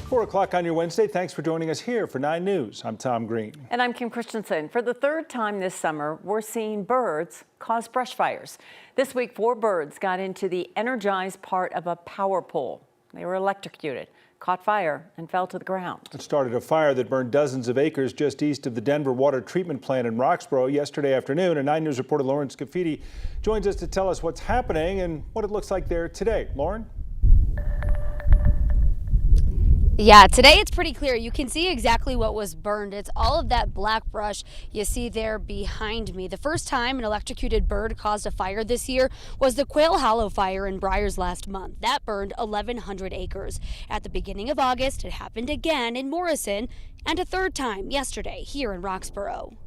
4 o'clock on your Wednesday. Thanks for joining us here for 9 News. I'm Tom Green. And I'm Kim Christensen. For the third time this summer, we're seeing birds cause brush fires. This week, 4 birds got into the energized part of a power pole. They were electrocuted, caught fire, and fell to the ground. It started a fire that burned dozens of acres just east of the Denver water treatment plant in Roxborough yesterday afternoon. And 9 News reporter Lauren Scafidi joins us to tell us what's happening and what it looks like there today. Lauren? Yeah, today it's pretty clear. You can see exactly what was burned. It's all of that black brush you see there behind me. The first time an electrocuted bird caused a fire this year was the Quail Hollow fire in Briars last month. That burned 1,100 acres. At the beginning of August, it happened again in Morrison, and a third time yesterday here in Roxborough.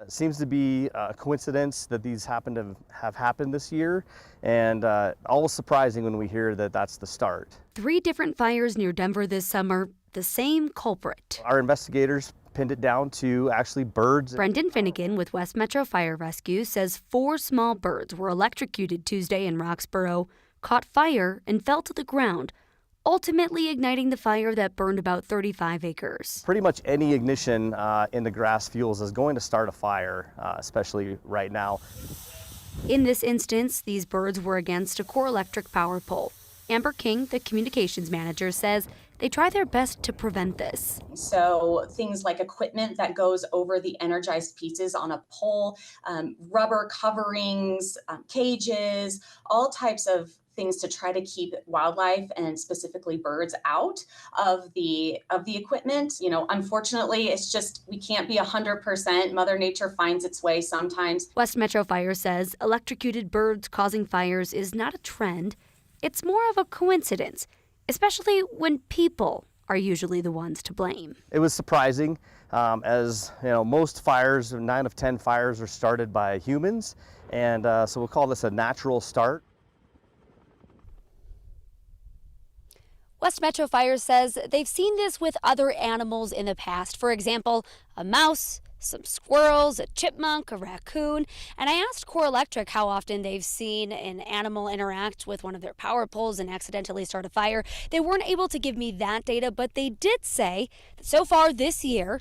It seems to be a coincidence that these happen to have happened this year, and almost surprising when we hear that that's the start. 3 different fires near Denver this summer, the same culprit. Our investigators pinned it down to actually birds. Brendan Finnegan with West Metro Fire Rescue says 4 small birds were electrocuted Tuesday in Roxborough, caught fire, and fell to the ground, ultimately igniting the fire that burned about 35 acres. Pretty much any ignition in the grass fuels is going to start a fire, especially right now. In this instance, these birds were against a core electric power pole. Amber King, the communications manager, says they try their best to prevent this. So things like equipment that goes over the energized pieces on a pole, rubber coverings, cages, all types of things to try to keep wildlife and specifically birds out of the equipment. You know, unfortunately, it's just we can't be 100%. Mother Nature finds its way sometimes. West Metro Fire says electrocuted birds causing fires is not a trend. It's more of a coincidence, especially when people are usually the ones to blame. It was surprising, as you know, most fires, 9 out of 10 fires, are started by humans, and so we'll call this a natural start. West Metro Fire says they've seen this with other animals in the past. For example, a mouse, some squirrels, a chipmunk, a raccoon. And I asked Core Electric how often they've seen an animal interact with one of their power poles and accidentally start a fire. They weren't able to give me that data, but they did say that so far this year,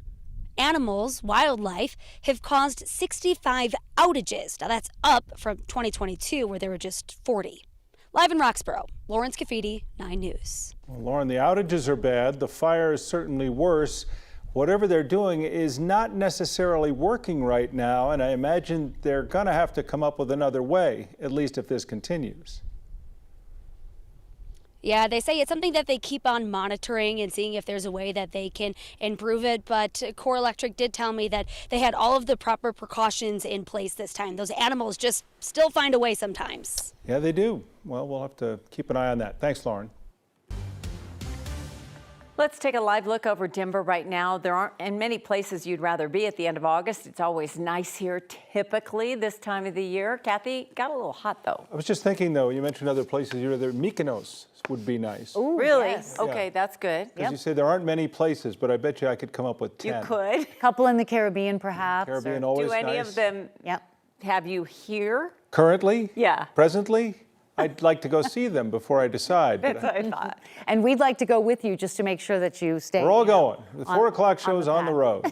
animals, wildlife, have caused 65 outages. Now that's up from 2022, where there were just 40. Live in Roxborough, Lauren Scafidi, 9 News. Well, Lauren, the outages are bad. The fire is certainly worse. Whatever they're doing is not necessarily working right now, and I imagine they're going to have to come up with another way, at least if this continues. Yeah, they say it's something that they keep on monitoring and seeing if there's a way that they can improve it. But Core Electric did tell me that they had all of the proper precautions in place this time. Those animals just still find a way sometimes. Yeah, they do. Well, we'll have to keep an eye on that. Thanks, Lauren. Let's take a live look over Denver right now. There aren't in many places you'd rather be at the end of August. It's always nice here typically this time of the year. Kathy, got a little hot though. I was just thinking though, you mentioned other places you'd rather. Mykonos would be nice. Ooh, really? Yes. Okay, Yeah. that's good. Because you say there aren't many places, but I bet you I could come up with 10. You could. A couple in the Caribbean, perhaps. Caribbean, or- always Do any nice. of them Yep. have you here? Currently? Yeah. Presently? I'd like to go see them before I decide. but That's what I thought. And we'd like to go with you just to make sure that you stay. We're all you know, going. The 4 o'clock show's on the road.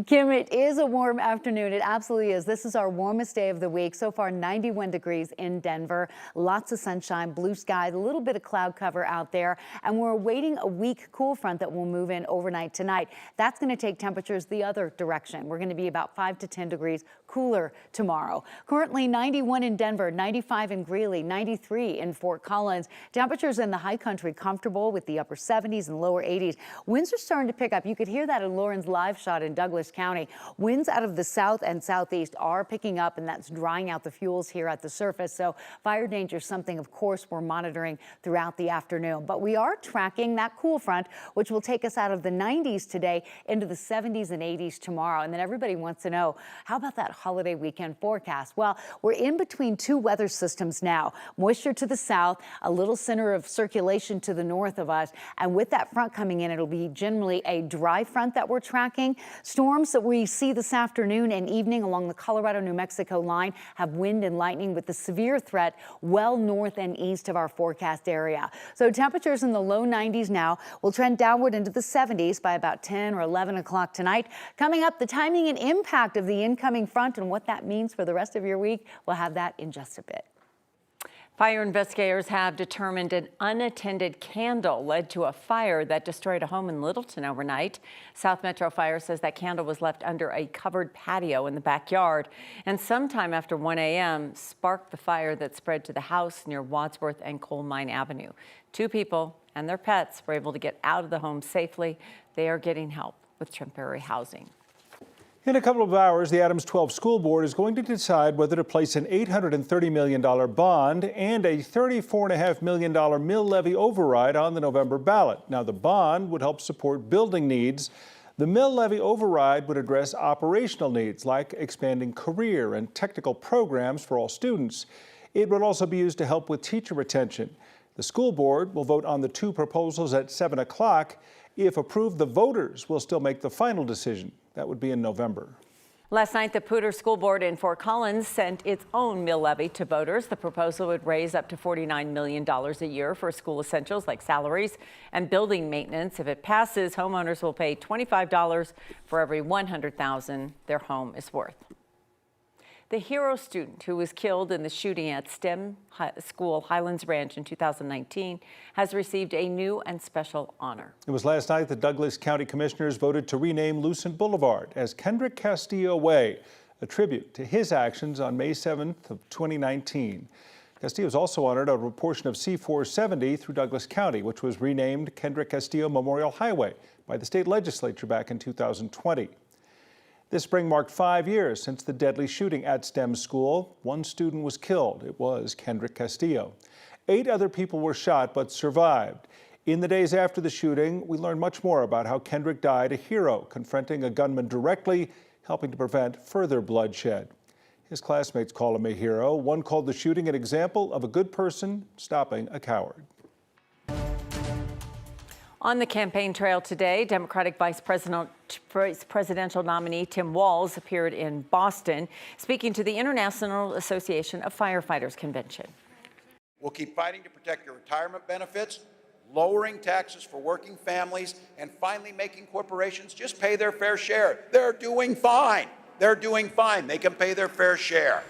Kim, it is a warm afternoon. It absolutely is. This is our warmest day of the week. So far, 91 degrees in Denver. Lots of sunshine, blue skies, a little bit of cloud cover out there. And we're awaiting a weak cool front that will move in overnight tonight. That's going to take temperatures the other direction. We're going to be about 5 to 10 degrees cooler tomorrow. Currently 91 in Denver, 95 in Greeley, 93 in Fort Collins. Temperatures in the high country comfortable with the upper 70s and lower 80s. Winds are starting to pick up. You could hear that in Lauren's live shot in Douglas County. Winds out of the south and southeast are picking up, and that's drying out the fuels here at the surface. So fire danger is something, of course, we're monitoring throughout the afternoon. But we are tracking that cool front, which will take us out of the 90s today into the 70s and 80s tomorrow. And then everybody wants to know, how about that holiday weekend forecast? Well, we're in between 2 weather systems now. now. Moisture to the south, a little center of circulation to the north of us. And with that front coming in, it'll be generally a dry front that we're tracking. Storms that we see this afternoon and evening along the Colorado-New Mexico line have wind and lightning with the severe threat well north and east of our forecast area. So temperatures in the low 90s now will trend downward into the 70s by about 10 or 11 o'clock tonight. Coming up, the timing and impact of the incoming front and what that means for the rest of your week. We'll have that in just a bit. Fire investigators have determined an unattended candle led to a fire that destroyed a home in Littleton overnight. South Metro Fire says that candle was left under a covered patio in the backyard and sometime after 1 a.m. sparked the fire that spread to the house near Wadsworth and Coal Mine Avenue. 2 people and their pets were able to get out of the home safely. They are getting help with temporary housing. In a couple of hours, the Adams 12 School Board is going to decide whether to place an $830 million bond and a $34.5 million mill levy override on the November ballot. Now, the bond would help support building needs. The mill levy override would address operational needs like expanding career and technical programs for all students. It would also be used to help with teacher retention. The school board will vote on the 2 proposals at 7 o'clock. If approved, the voters will still make the final decision. That would be in November. Last night, the Poudre School Board in Fort Collins sent its own mill levy to voters. The proposal would raise up to $49 million a year for school essentials like salaries and building maintenance. If it passes, homeowners will pay $25 for every $100,000 their home is worth. The hero student who was killed in the shooting at STEM School Highlands Ranch in 2019 has received a new and special honor. It was last night that Douglas County Commissioners voted to rename Lucent Boulevard as Kendrick Castillo Way, a tribute to his actions on May 7th of 2019. Castillo is also honored on a portion of C-470 through Douglas County, which was renamed Kendrick Castillo Memorial Highway by the state legislature back in 2020. This spring marked 5 years since the deadly shooting at STEM School. 1 student was killed. It was Kendrick Castillo. 8 other people were shot but survived. In the days after the shooting, we learned much more about how Kendrick died a hero, confronting a gunman directly, helping to prevent further bloodshed. His classmates call him a hero. One called the shooting an example of a good person stopping a coward. On the campaign trail today, Democratic vice presidential nominee Tim Walz appeared in Boston, speaking to the International Association of Firefighters convention. We'll keep fighting to protect your retirement benefits, lowering taxes for working families, and finally making corporations just pay their fair share. They're doing fine. They're doing fine. They can pay their fair share.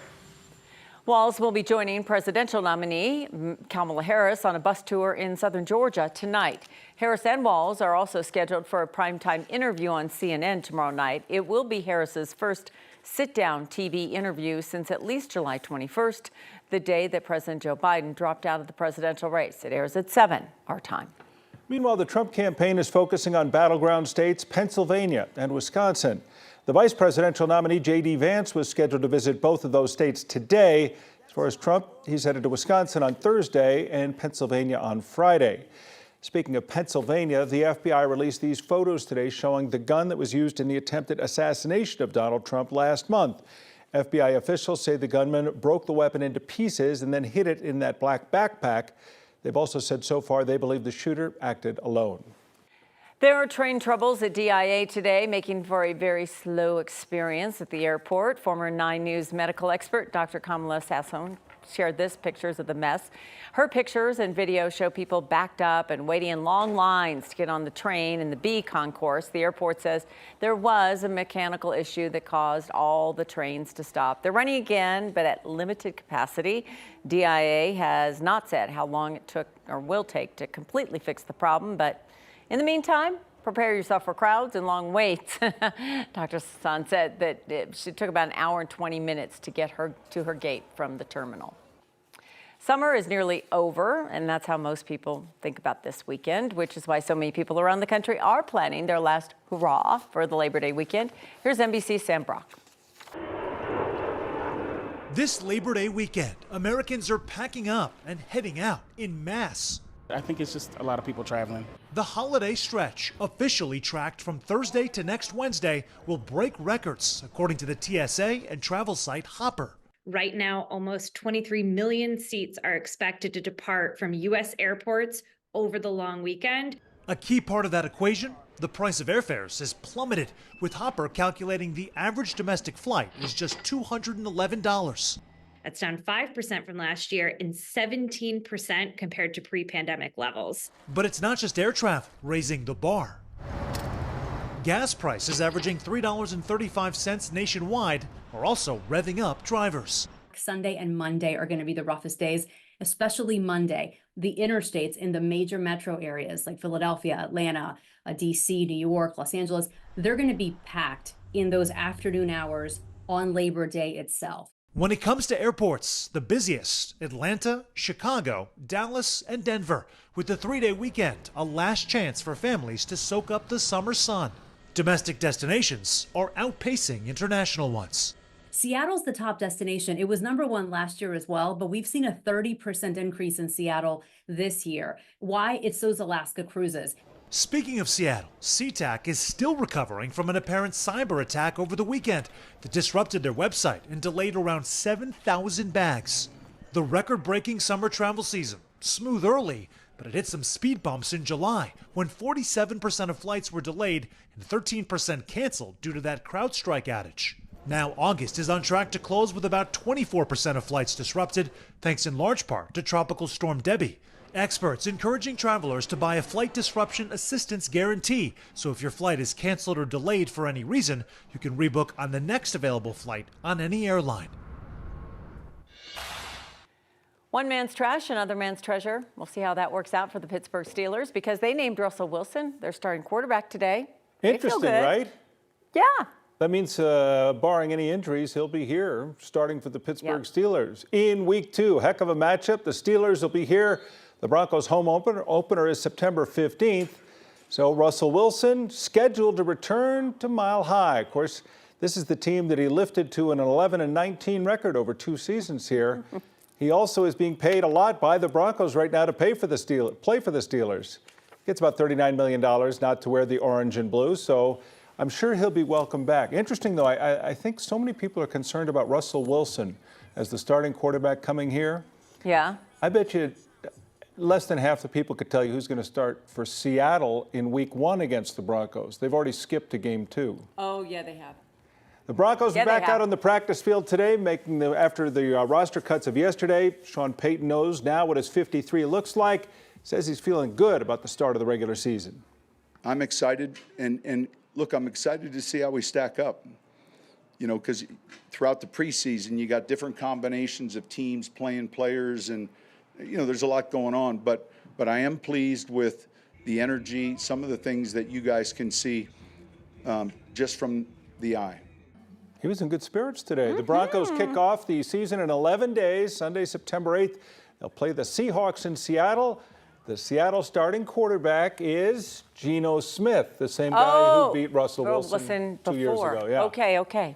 Walz will be joining presidential nominee Kamala Harris on a bus tour in southern Georgia tonight. Harris and Walz are also scheduled for a primetime interview on CNN tomorrow night. It will be Harris's first sit-down TV interview since at least July 21st, the day that President Joe Biden dropped out of the presidential race. It airs at 7 our time. Meanwhile, the Trump campaign is focusing on battleground states Pennsylvania and Wisconsin. The vice presidential nominee, J.D. Vance, was scheduled to visit both of those states today. As far as Trump, he's headed to Wisconsin on Thursday and Pennsylvania on Friday. Speaking of Pennsylvania, the FBI released these photos today showing the gun that was used in the attempted assassination of Donald Trump last month. FBI officials say the gunman broke the weapon into pieces and then hid it in that black backpack. They've also said so far they believe the shooter acted alone. There are train troubles at DIA today, making for a very slow experience at the airport. Former 9 News medical expert Dr. Kamala Sassone shared this pictures of the mess. Her pictures and video show people backed up and waiting in long lines to get on the train in the B concourse. The airport says there was a mechanical issue that caused all the trains to stop. They're running again, but at limited capacity. DIA has not said how long it took or will take to completely fix the problem, but in the meantime, prepare yourself for crowds and long waits. Dr. Hassan said that it took about an hour and 20 minutes to get her to her gate from the terminal. Summer is nearly over, and that's how most people think about this weekend, which is why so many people around the country are planning their last hurrah for the Labor Day weekend. Here's NBC's Sam Brock. This Labor Day weekend, Americans are packing up and heading out in mass. I think it's just a lot of people traveling. The holiday stretch, officially tracked from Thursday to next Wednesday, will break records, according to the TSA and travel site Hopper. Right now, almost 23 million seats are expected to depart from U.S. airports over the long weekend. A key part of that equation, the price of airfares has plummeted, with Hopper calculating the average domestic flight is just $211. That's down 5% from last year and 17% compared to pre-pandemic levels. But it's not just air travel raising the bar. Gas prices averaging $3.35 nationwide are also revving up drivers. Sunday and Monday are going to be the roughest days, especially Monday. The interstates in the major metro areas like Philadelphia, Atlanta, DC, New York, Los Angeles, they're going to be packed in those afternoon hours on Labor Day itself. When it comes to airports, the busiest, Atlanta, Chicago, Dallas, and Denver, with the three-day weekend, a last chance for families to soak up the summer sun. Domestic destinations are outpacing international ones. Seattle's the top destination. It was #1 last year as well, but we've seen a 30% increase in Seattle this year. Why? It's those Alaska cruises. Speaking of Seattle, SeaTac is still recovering from an apparent cyber attack over the weekend that disrupted their website and delayed around 7,000 bags. The record-breaking summer travel season, smooth early, but it hit some speed bumps in July when 47% of flights were delayed and 13% canceled due to that CrowdStrike outage. Now August is on track to close with about 24% of flights disrupted, thanks in large part to Tropical Storm Debbie. Experts encouraging travelers to buy a flight disruption assistance guarantee, so if your flight is canceled or delayed for any reason, you can rebook on the next available flight on any airline. One man's trash, another man's treasure. We'll see how that works out for the Pittsburgh Steelers because they named Russell Wilson their starting quarterback today. Interesting, right? Yeah. That means, barring any injuries, he'll be here starting for the Pittsburgh Steelers. In week 2, heck of a matchup. The Steelers will be here. The Broncos' home opener is September 15th. So Russell Wilson scheduled to return to Mile High. Of course, this is the team that he lifted to an 11-19 record over 2 seasons here. He also is being paid a lot by the Broncos right now to play for the Steelers. Gets about $39 million not to wear the orange and blue, so I'm sure he'll be welcome back. Interesting, though, I think so many people are concerned about Russell Wilson as the starting quarterback coming here. Yeah. I bet you less than half the people could tell you who's going to start for Seattle in week 1 against the Broncos. They've already skipped to game 2. Oh, yeah, they have. The Broncos are back out on the practice field today, after the roster cuts of yesterday. Sean Payton knows now what his 53 looks like. Says he's feeling good about the start of the regular season. I'm excited, and look, I'm excited to see how we stack up. You know, because throughout the preseason, you got different combinations of teams playing players, and you know, there's a lot going on. But I am pleased with the energy, some of the things that you guys can see just from the eye. He was in good spirits today. The Broncos kick off the season in 11 days, Sunday, September 8th. They'll play the Seahawks in Seattle. The Seattle starting quarterback is Geno Smith, the same guy who beat Russell Wilson 2 years ago. Yeah. Okay.